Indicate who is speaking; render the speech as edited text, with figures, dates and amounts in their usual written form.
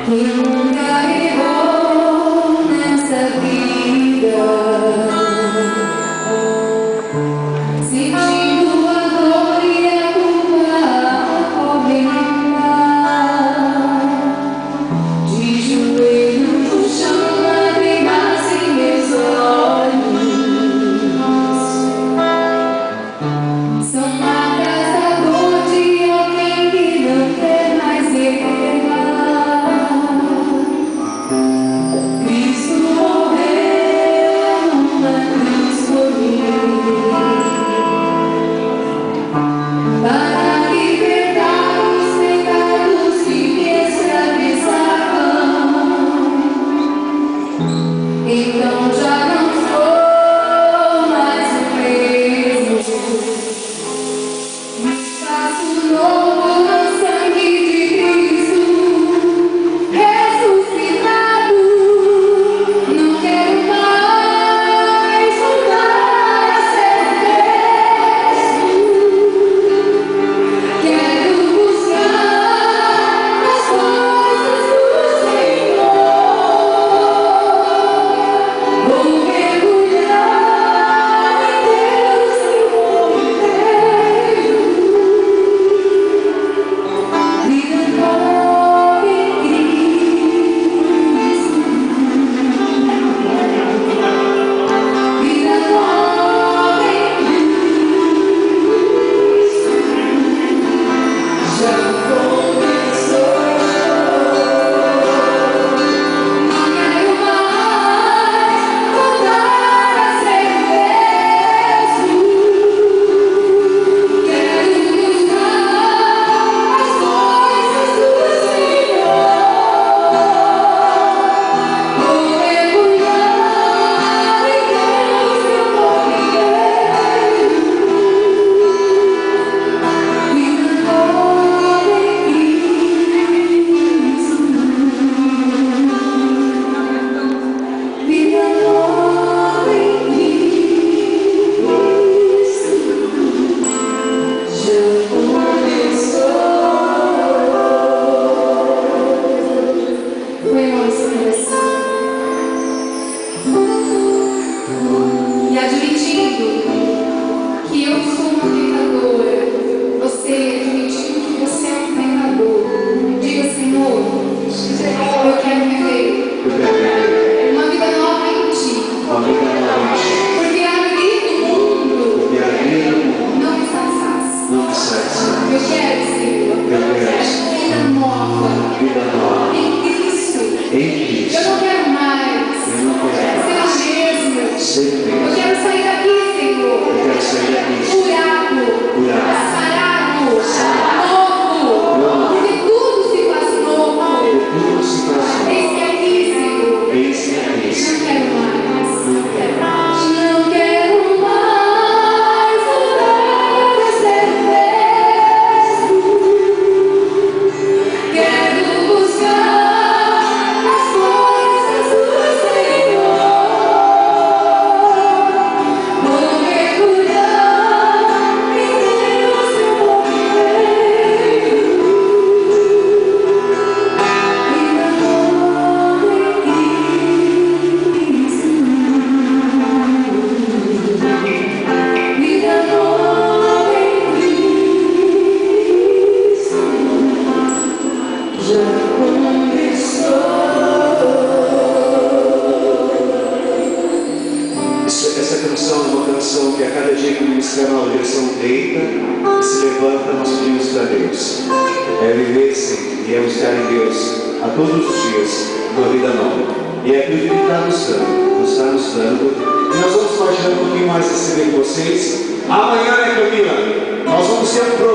Speaker 1: Quem nunca errou nessa vida, sentindo a dor e a culpa aumentar, de joelho no chão, lágrimas em meus olhos, são marcas da dor de alguém que não quer mais errar. Cristo morreu numa cruz por mim, para libertar os pecados que me escravizavam. Então já não sou mais o mesmo. Faço novo no sangue de Cristo ressuscitado. Não quero mais voltar a ser o mesmo. Quero buscar as coisas do Senhor. Vou mergulhar em Deus por inteiro. Vida nova em Cristo. Vida nova em Cristo. Já começou. Não quero mais voltar a ser o mesmo. Quero buscar as coisas do Senhor. Vou mergulhar em Deus meu cordeiro. Vida nova em Cristo. Vida nova em Cristo. Já começou. Põe a mão no seu coração. E admitindo que eu sou uma pecadora, você admitindo que você é um pecador, diga: Senhor, eu quero viver uma vida nova em Ti, porque a alegria do mundo não me satisfaz. Eu quero, Senhor, vida nova em Cristo. Eu não quero mais ser o mesmo. Eu quero sair daqui, Senhor, curado, sarado, novo, porque tudo se faz novo. Eis que aqui, Senhor, não quero mais. Não quero mais voltar a ser o mesmo. Quero buscar as coisas do Senhor. Vou mergulhar em Deus meu cordeiro. Vida nova em Cristo. Vida nova em Cristo. Já começou.
Speaker 2: Essa canção é uma canção que a cada dia que o ministério na direção deita e se levanta, nós pedimos para Deus. É viver sim, e é buscar em Deus a todos os dias uma vida nova. E é aquilo que Ele está nos dando. E nós vamos partilhar um pouquinho mais esse com vocês. Amanhã, né, Camila? Nós vamos ter um programa.